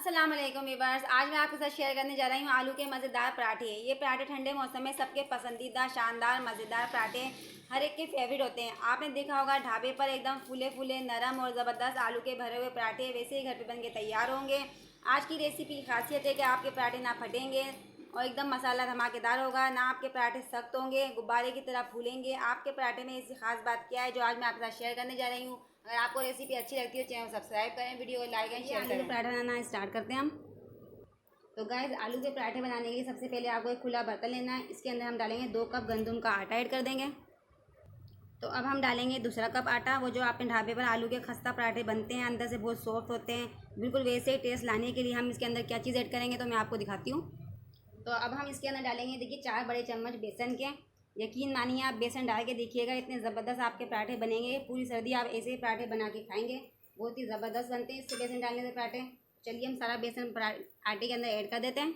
अस्सलाम वालेकुम व्यूअर्स। आज मैं आपके साथ शेयर करने जा रही हूँ आलू के मज़ेदार पराठे। ये पराठे ठंडे मौसम में सबके पसंदीदा शानदार मज़ेदार पराठे हर एक के फेवरेट होते हैं। आपने देखा होगा ढाबे पर एकदम फूले फूले नरम और ज़बरदस्त आलू के भरे हुए पराठे वैसे ही घर पे बन के तैयार होंगे। आज की रेसिपी की खासियत है कि आपके पराठे ना फटेंगे और एकदम मसाला धमाकेदार होगा, ना आपके पराठे सख्त होंगे, गुब्बारे की तरह फूलेंगे। आपके पराठे में ऐसी खास बात क्या है जो आज मैं आपके साथ शेयर करने जा रही हूँ। अगर आपको रेसिपी अच्छी लगती है चैनल सब्सक्राइब करें, वीडियो को लाइक एंड शेयर करें। आलू के पराठा बनाना स्टार्ट करते हैं हम। तो गाइस, आलू के पराठे बनाने के लिए सबसे पहले आपको एक खुला बर्तन लेना है। इसके अंदर हम डालेंगे 2 कप गंदम का आटा ऐड कर देंगे। तो अब हम डालेंगे दूसरा कप आटा। वो जो आपने ढाबे पर आलू के खस्ता पराठे बनते हैं, अंदर से बहुत सॉफ्ट होते हैं, बिल्कुल वैसे ही टेस्ट लाने के लिए हम इसके अंदर क्या चीज़ ऐड करेंगे तो मैं आपको दिखाती हूँ। तो अब हम इसके अंदर डालेंगे, देखिए 4 बड़े चम्मच बेसन के। यकीन मानिए, आप बेसन डाल के देखिएगा, इतने ज़बरदस्त आपके पराठे बनेंगे। पूरी सर्दी आप ऐसे ही पराठे बना के खाएंगे, बहुत ही ज़बरदस्त बनते हैं इससे बेसन डालने से पराठे। चलिए हम सारा बेसन आटे के अंदर ऐड कर देते हैं।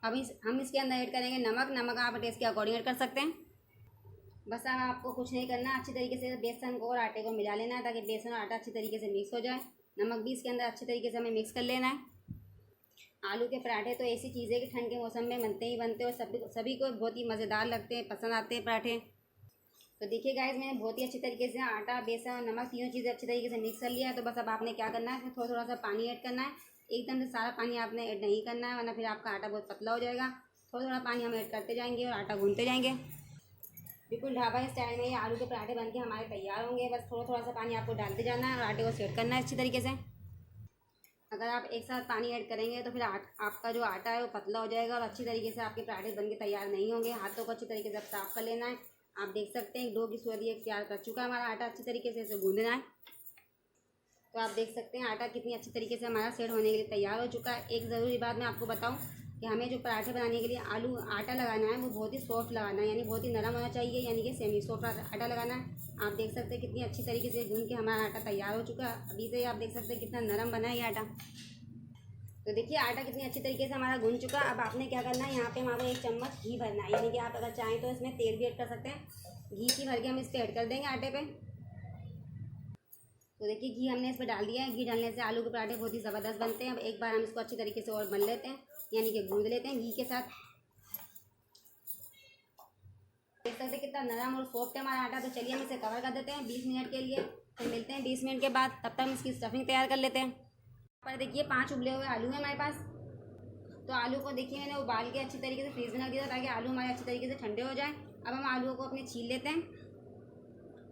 अब हम इसके अंदर ऐड करेंगे नमक आप टेस्ट के अकॉर्डिंग ऐड कर सकते हैं। बस अब आपको कुछ नहीं करना, अच्छी तरीके से बेसन को और आटे को मिला लेना है ताकि बेसन और आटा अच्छी तरीके से मिक्स हो जाए। नमक भी इसके अंदर अच्छी तरीके से हमें मिक्स कर लेना है। आलू के पराठे तो ऐसी चीज़ है कि ठंड के मौसम में बनते ही बनते हैं और सभी को बहुत ही मज़ेदार लगते हैं, पसंद आते हैं पराठे। तो देखिए गाइस, मैंने बहुत ही अच्छी तरीके से आटा, बेसन और नमक तीनों चीज़ें अच्छी तरीके से मिक्स कर लिया है। तो बस अब आपने क्या करना है, इसमें थोड़ा थोड़ा सा पानी ऐड करना है। एकदम से सारा पानी आपने ऐड नहीं करना है, वरना फिर आपका आटा बहुत पतला हो जाएगा। थोड़ा थोड़ा पानी हम ऐड करते जाएंगे और आटा गूंथते जाएंगे। बिल्कुल ढाबा स्टाइल में ये आलू के पराठे बनके हमारे तैयार होंगे। बस थोड़ा थोड़ा सा पानी आपको डालते जाना है और आटे को सेट करना है अच्छी तरीके से। अगर आप एक साथ पानी ऐड करेंगे तो फिर आपका जो आटा है वो पतला हो जाएगा और अच्छी तरीके से आपके पराठे बनके तैयार नहीं होंगे। हाथों को अच्छी तरीके से साफ कर लेना है। आप देख सकते हैं डो की सूरत ये तैयार कर चुका है हमारा आटा, अच्छी तरीके से इसे गूंदना है। तो आप देख सकते हैं आटा कितनी अच्छी तरीके से हमारा सेट होने के लिए तैयार हो चुका है। एक ज़रूरी बात मैं आपको बताऊं कि हमें जो पराठे बनाने के लिए आटा लगाना है वो बहुत ही सॉफ्ट लगाना है, यानी बहुत ही नरम होना चाहिए, यानी कि सेमी सॉफ्ट आटा लगाना है। आप देख सकते हैं कितनी अच्छी तरीके से गूंद के हमारा आटा तैयार हो चुका है। अभी से आप देख सकते हैं कितना नरम बना है ये आटा। तो देखिए आटा कितनी अच्छी तरीके से हमारा गूंद चुका है। अब आपने क्या करना है, यहाँ पे हमारा 1 चम्मच घी भरना है, यानी कि आप अगर चाहें तो इसमें तेल भी ऐड कर सकते हैं। घी की भर के हम इस पर ऐड कर देंगे आटे पे। तो देखिए घी हमने इस पर डाल दिया है। घी डालने से आलू के पराठे बहुत ही ज़बरदस्त बनते हैं। अब एक बार हम इसको अच्छी तरीके से और बन लेते हैं, यानी कि गूंद लेते हैं घी के साथ। देख सकते हैं कितना नरम और सॉफ्ट है हमारा आटा। तो चलिए हम इसे कवर कर देते हैं 20 मिनट के लिए। फिर मिलते हैं 20 मिनट के बाद, तब तक हम इसकी स्टफिंग तैयार कर लेते हैं। पर देखिए 5 उबले हुए आलू हैं हमारे पास। तो आलू को देखिए मैंने उबाल के अच्छी तरीके से फ्रीज में रख दिया ताकि आलू हमारे अच्छी तरीके से ठंडे हो जाएं। अब हम आलूओं को अपने छील लेते हैं।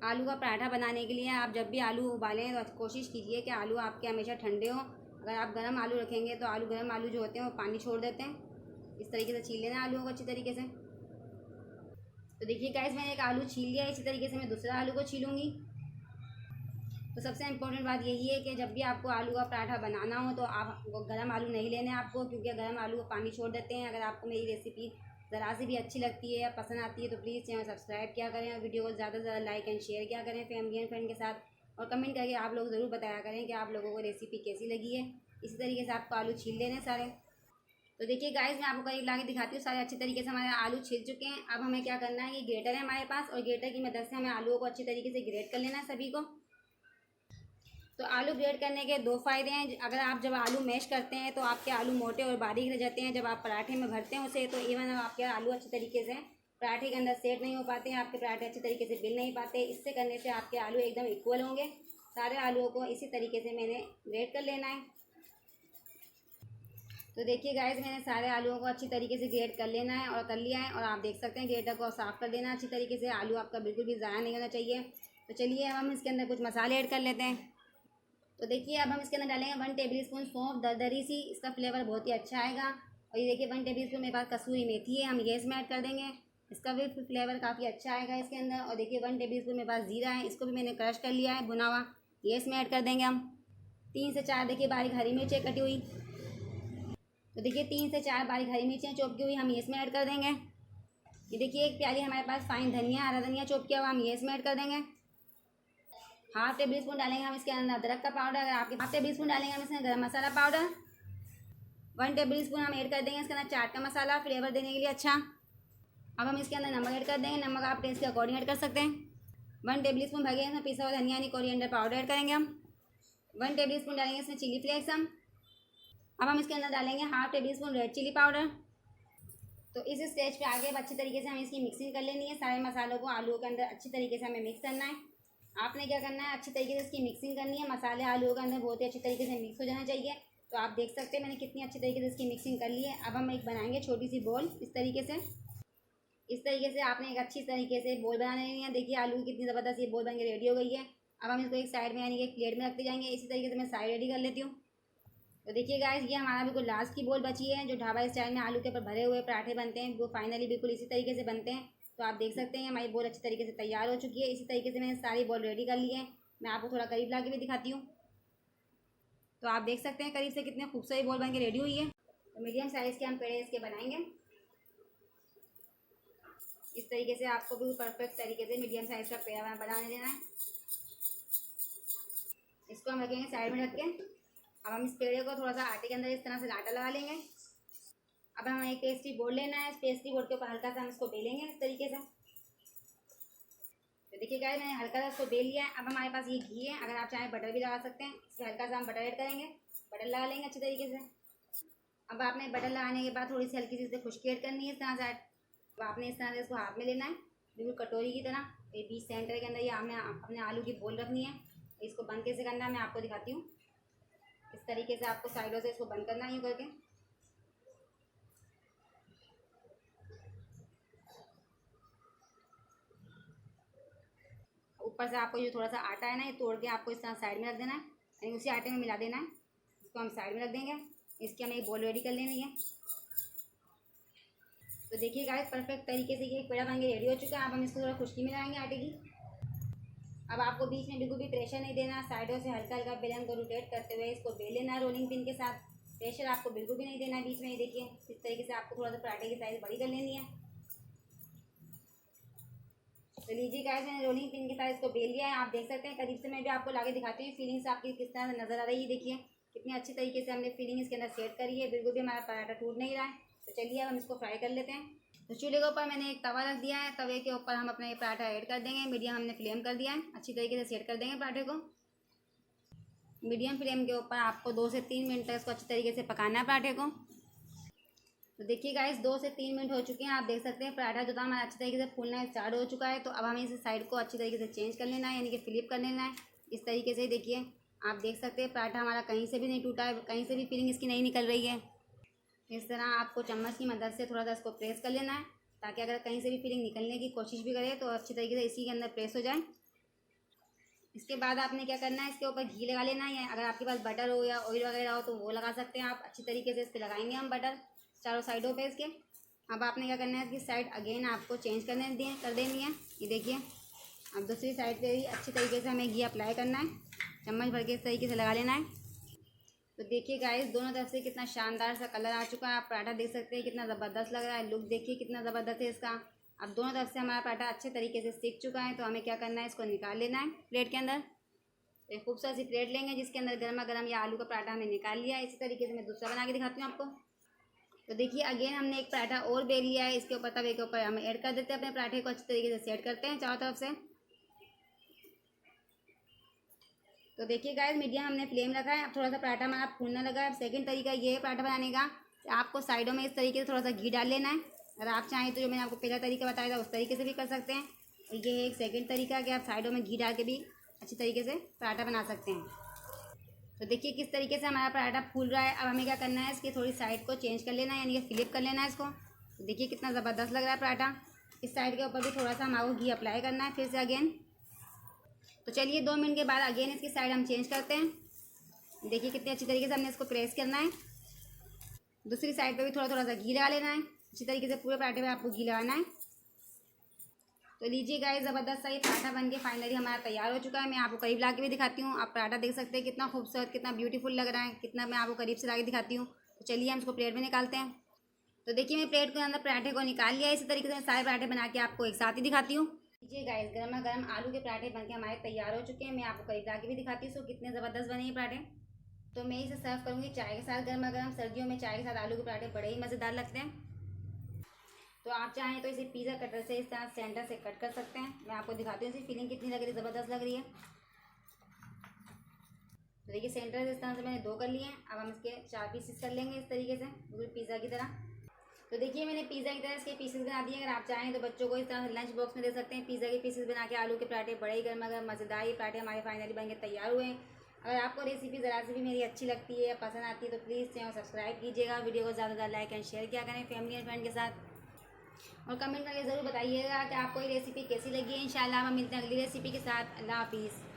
आलू का पराठा बनाने के लिए आप जब भी आलू उबालें तो कोशिश कीजिए कि आलू आपके हमेशा ठंडे हों। अगर आप गर्म आलू रखेंगे तो गर्म आलू जो होते हैं वो पानी छोड़ देते हैं। इस तरीके से छील लेना आलूओं को अच्छी तरीके से। तो देखिए गाइस, मैंने एक आलू छील लिया, इसी तरीके से मैं दूसरा आलू को छीलूँगी। तो सबसे इम्पोर्टेंट बात यही है कि जब भी आपको आलू का पराठा बनाना हो तो आप गर्म आलू नहीं लेने आपको, क्योंकि गर्म आलू को पानी छोड़ देते हैं। अगर आपको मेरी रेसिपी ज़रा सी भी अच्छी लगती है या पसंद आती है तो प्लीज़ चैनल सब्सक्राइब किया करें और वीडियो को ज़्यादा से ज़्यादा लाइक एंड शेयर किया करें फैमिली एंड फ्रेंड के साथ। और कमेंट करके आप लोग ज़रूर बताया करें कि आप लोगों को रेसिपी कैसी लगी है। इसी तरीके से आपको आलू छील लेने सारे। तो देखिए गाइस, मैं आपको करीब ला के दिखाती हूँ। सारे अच्छी तरीके से हमारे आलू छिल चुके हैं। अब हमें क्या करना है, ये ग्रेटर है हमारे पास और ग्रेटर की मदद से हमें आलूओं को अच्छी तरीके से ग्रेट कर लेना है सभी को। तो आलू ग्रेट करने के 2 फ़ायदे हैं। अगर आप जब आलू मैश करते हैं तो आपके आलू मोटे और बारीक रह जाते हैं। जब आप पराठे में भरते हैं उसे तो इवन आपके आलू अच्छी तरीके से पराठे के अंदर सेट नहीं हो पाते हैं, आपके पराठे अच्छी तरीके से बिल नहीं पाते। इससे करने से आपके आलू एकदम इक्वल होंगे। सारे आलूओं को इसी तरीके से मैंने ग्रेट कर लेना है। तो देखिए गाइस, मैंने सारे आलूओं को अच्छी तरीके से ग्रेट कर लेना है और कर लिया है। और आप देख सकते हैं ग्रेटर को साफ़ कर देना अच्छी तरीके से। आलू आपका बिल्कुल भी ज़ाया नहीं होना चाहिए। तो चलिए अब हम इसके अंदर कुछ मसाले ऐड कर लेते हैं। तो देखिए अब हम इसके अंदर डालेंगे 1 टेबल स्पून सौंफ दरदरी सी, इसका फ्लेवर बहुत ही अच्छा आएगा। और ये देखिए 1 टेबल स्पून मेरे पास कसूरी मेथी है, हम ये इसमें ऐड कर देंगे, इसका भी फ्लेवर काफ़ी अच्छा आएगा इसके अंदर। और देखिए 1 टेबल स्पून मेरे पास जीरा है, इसको भी मैंने क्रश कर लिया है भुना हुआ, ये इसमें ऐड कर देंगे हम। 3 से 4 देखिए बारीक हरी मिर्चें कटी हुई। तो देखिए 3 से 4 बारीक हरी मिर्चें चॉप की हुई हम ये इसमें ऐड कर देंगे। ये देखिए एक प्याली हमारे पास फाइन धनिया, हरा धनिया चॉप किया हुआ, हम ये इसमें ऐड कर देंगे। 1/2 टेबल स्पून डालेंगे हम इसके अंदर अदरक का पाउडर। अगर आपके 1/2 टेबल स्पून डालेंगे हम इसमें गरम मसाला पाउडर। 1 टेबल स्पून हम ऐड कर देंगे इसके अंदर चाट का मसाला फ्लेवर देने के लिए अच्छा। अब हम इसके अंदर नमक ऐड कर देंगे, नमक आप टेस्ट के अकॉर्डिंग ऐड कर सकते हैं। 1 टेबल स्पून भगे इसमें पिसा हुआ धनिया यानी कोरिएंडर पाउडर ऐड करेंगे हम। 1 टेबल स्पून डालेंगे इसमें चिली फ्लेक्स हम। अब हम इसके अंदर डालेंगे half tablespoon red chilli powder. तो इस स्टेज पे आगे अब अच्छी तरीके से हमें इसकी मिक्सिंग कर लेनी है। सारे मसालों को आलू के अंदर अच्छी तरीके से हमें मिक्स करना है। आपने क्या करना है, अच्छी तरीके से इसकी मिक्सिंग करनी है। मसाले आलू के अंदर बहुत ही अच्छी तरीके से मिक्स हो जाना चाहिए। तो आप देख सकते हैं मैंने कितनी अच्छी तरीके से इसकी मिक्सिंग कर ली है। अब हम एक बनाएंगे छोटी सी बॉल। इस तरीके से आपने एक अच्छी तरीके से बॉल बना लेनी है। देखिए आलू की कितनी ज़बरदस्त ये बॉल बन के रेडी हो गई है। अब हम इसको एक साइड में यानी कि एक प्लेट में रखते जाएंगे। इसी तरीके से मैं साइड रेडी कर लेती हूँ। तो देखिए गाइस, ये हमारा बिल्कुल लास्ट की बॉल बची है। जो ढाबा स्टाइल में आलू के ऊपर भरे हुए पराठे बनते हैं वो फाइनली बिल्कुल इसी तरीके से बनते हैं। तो आप देख सकते हैं हमारी बॉल अच्छी तरीके से तैयार हो चुकी है। इसी तरीके से मैंने सारी बॉल रेडी कर ली है। मैं आपको थोड़ा करीब ला के भी दिखाती हूँ। तो आप देख सकते हैं करीब से कितने खूबसूरत बॉल बन के रेडी हुई है। तो मीडियम साइज़ के हम पेड़े इसके बनाएंगे। इस तरीके से आपको भी परफेक्ट तरीके से मीडियम साइज़ का पेड़ा बनाने देना है। इसको हम रखेंगे साइड में रख के। अब हम इस पेड़े को थोड़ा सा आटे के अंदर इस तरह से आटा लगा लेंगे। अब हमें एक पेस्ट्री बोर्ड लेना है। इस पेस्ट्री बोर्ड के ऊपर हल्का सा हम इसको बेलेंगे इस तरीके से। तो देखिए गाइस, मैंने हल्का सा इसको बेल लिया है। अब हमारे पास ये घी है, अगर आप चाहें बटर भी लगा सकते हैं। इसमें हल्का सा हम बटर ऐड करेंगे, बटर लगा लेंगे अच्छी तरीके से। अब आपने बटर लगाने के बाद थोड़ी सी हल्की सी इससे खुश्की ऐड करनी है इस तरह से। अब आपने इस तरह से इसको हाथ में लेना है बिल्कुल कटोरी की तरह। ये बीच सेंटर के अंदर ये हमें अपने आलू की बोल रखनी है। इसको बंद कैसे करना है मैं आपको दिखाती हूँ। इस तरीके से आपको साइडों से इसको बंद करना है यूँ करके। ऊपर से आपको जो थोड़ा सा आटा है ना, ये तोड़ के आपको इस तरह साइड में रख देना है, यानी उसी आटे में मिला देना है। इसको हम साइड में रख देंगे। इसकी हमें एक बॉल रेडी कर लेनी है। तो देखिए गाइस, परफेक्ट तरीके से ये पेड़ा बन के रेडी हो चुका है। अब हम इसको थोड़ा खुश्की में लाएंगे आटे की। अब आपको बीच में बिल्कुल भी प्रेशर नहीं देना। साइडों से हल्का हल्का बेलन को रोटेट करते हुए इसको बेल लेना है रोलिंग पिन के साथ। प्रेशर आपको बिल्कुल भी नहीं देना है बीच में। ये देखिए इस तरीके से आपको थोड़ा सा पराठे की साइज़ बड़ी कर लेनी है। तो लीजिए गाइस, मैंने रोलिंग पिन के साथ इसको बेल लिया है। आप देख सकते हैं करीब से मैं भी आपको लाके दिखाती हूँ फीलिंग्स आपकी किस तरह से नज़र आ रही है। देखिए कितनी अच्छी तरीके से हमने फीलिंग इसके अंदर सेट करी है। बिल्कुल भी हमारा पराठा टूट नहीं रहा है। तो चलिए अब हम इसको फ्राई कर लेते हैं। तो चूल्हे के ऊपर मैंने एक तवा रख दिया है। तवे के ऊपर हम अपना ये पराठा ऐड कर देंगे। मीडियम हमने फ्लेम कर दिया है। अच्छी तरीके से सेट कर देंगे पराठे को। मीडियम फ्लेम के ऊपर आपको 2 से 3 मिनट तक इसको अच्छी तरीके से पकाना है पराठे को। तो देखिए गाइस, 2 से 3 मिनट हो चुके हैं। आप देख सकते हैं पराठा जो था हमारा अच्छी तरीके से फूलना स्टार्ट हो चुका है। तो अब हमें इस साइड को अच्छी तरीके से चेंज कर लेना है, यानी कि फ्लिप कर लेना है इस तरीके से। देखिए आप देख सकते हैं पराठा हमारा कहीं से भी नहीं टूटा है, कहीं से भी फीलिंग इसकी नहीं निकल रही है। इस तरह आपको चम्मच की मदद से थोड़ा सा इसको प्रेस कर लेना है, ताकि अगर कहीं से भी फीलिंग निकलने की कोशिश भी करे तो अच्छी तरीके से इसी के अंदर प्रेस हो जाए। इसके बाद आपने क्या करना है, इसके ऊपर घी लगा लेना है, या अगर आपके पास बटर हो या ऑयल वगैरह हो तो वो लगा सकते हैं आप। अच्छी तरीके से इस पर लगाएंगे हम बटर चारों साइडों पे इसके। अब आपने क्या करना है, इसकी साइड अगेन आपको चेंज कर देनी है। ये देखिए अब दूसरी साइड पे भी अच्छी तरीके से हमें घी अप्लाई करना है। चम्मच भर के इस तरीके से लगा लेना है। तो देखिए गाइस, दोनों तरफ से कितना शानदार सा कलर आ चुका है। आप पराठा देख सकते हैं कितना ज़बरदस्त लग रहा है। लुक देखिए कितना ज़बरदस्त है इसका। अब दोनों तरफ से हमारा पराठा अच्छे तरीके से सीख चुका है। तो हमें क्या करना है, इसको निकाल लेना है प्लेट के अंदर। तो एक खूबसूरत सी प्लेट लेंगे जिसके अंदर गर्मा गर्म या आलू का पराठा हमने निकाल लिया है। इसी तरीके से मैं दूसरा बना के दिखाती हूँ आपको। तो देखिए अगेन हमने एक पराठा और बेल लिया है। इसके ऊपर तवे के ऊपर हम ऐड कर देते हैं अपने पराठे को। अच्छी तरीके से सेट करते हैं चारों तरफ से। तो देखिए गाइस, मीडियम हमने फ्लेम रखा है। अब थोड़ा सा पराठा हमारा फूलने लगा है। अब सेकंड तरीका ये है पराठा बनाने का, आपको साइडों में इस तरीके से थोड़ा सा घी डाल लेना है। अगर आप चाहें तो जो मैंने आपको पहला तरीका बताया था उस तरीके से भी कर सकते हैं। और ये है एक सेकंड तरीका कि आप साइडों में घी डाल के भी अच्छी तरीके से पराठा बना सकते हैं। तो देखिए किस तरीके से हमारा पराठा फूल रहा है। अब हमें क्या करना है, इसकी थोड़ी साइड को चेंज कर लेना है, यानी कि फ्लिप कर लेना है इसको। तो देखिए कितना ज़बरदस्त लग रहा है पराठा। इस साइड के ऊपर भी थोड़ा सा हमारे घी अप्लाई करना है फिर से अगेन। तो चलिए 2 मिनट के बाद अगेन इसकी साइड हम चेंज करते हैं। देखिए कितने अच्छी तरीके से हमने इसको प्रेस करना है। दूसरी साइड पे भी थोड़ा थोड़ा सा घी लगा लेना है। अच्छी तरीके से पूरे पराठे पे आपको घी लगाना है। तो लीजिए गाइस, ज़बरदस्त सा ये पराठा बन के फाइनली हमारा तैयार हो चुका है। मैं आपको करीब ला के भी दिखाती हूँ। आप पराठा देख सकते हैं कितना खूबसूरत, कितना ब्यूटीफुल लग रहा है, कितना मैं आपको करीब से ला के दिखाती हूँ। तो चलिए हम इसको प्लेट में निकालते हैं। तो देखिए मैं प्लेट के अंदर पराठे को निकाल लिया। इसी तरीके से मैं सारे पराठे बना के आपको एक साथ ही दिखाती हूँ। लीजिए गाइस, गर्मा गर्म आलू के पराठे बनके हमारे तैयार हो चुके हैं। मैं आपको करीब ला के भी दिखाती हूँ। सो कितने ज़बरदस्त बने ये पराठे। तो मैं इसे सर्व करूँगी चाय के साथ गर्मा गर्म। सर्दियों में चाय के साथ आलू के पराठे बड़े ही मज़ेदार लगते हैं। तो आप चाहें तो इसे पिज़्ज़ा कटर से इस तरह सेंटर से कट कर सकते हैं। मैं आपको दिखाती हूँ इसकी फीलिंग कितनी लग रही है, ज़बरदस्त लग रही है। तो देखिए सेंटर से इस तरह से मैंने 2 कर लिए हैं। अब हम इसके 4 पीसेस कर लेंगे इस तरीके से, बिल्कुल पिज़्ज़ा की तरह। तो देखिए मैंने पिज़्ज़ा की तरह इसके पीसेस बना दिए। अगर आप चाहें तो बच्चों को इस तरह से लंच बॉक्स में दे सकते हैं। पिज़्ज़ा के पीसेस बना के आलू के पराठे बड़े ही गर्मा गर्म मज़ेदार ये पराठे हमारे फाइनली बन के तैयार हुए हैं। अगर आपको रेसिपी ज़रा से भी मेरी अच्छी लगती है या पसंद आती है तो प्लीज़ चैनल सब्सक्राइब कीजिएगा, वीडियो को ज़्यादा लाइक एंड शेयर किया करें फैमिली एंड फ्रेंड के साथ। और कमेंट करके ज़रूर बताइएगा कि आपको ये रेसिपी कैसी लगी है। इंशाल्लाह हम मिलते हैं अगली रेसिपी के साथ। अल्लाह हाफिज़।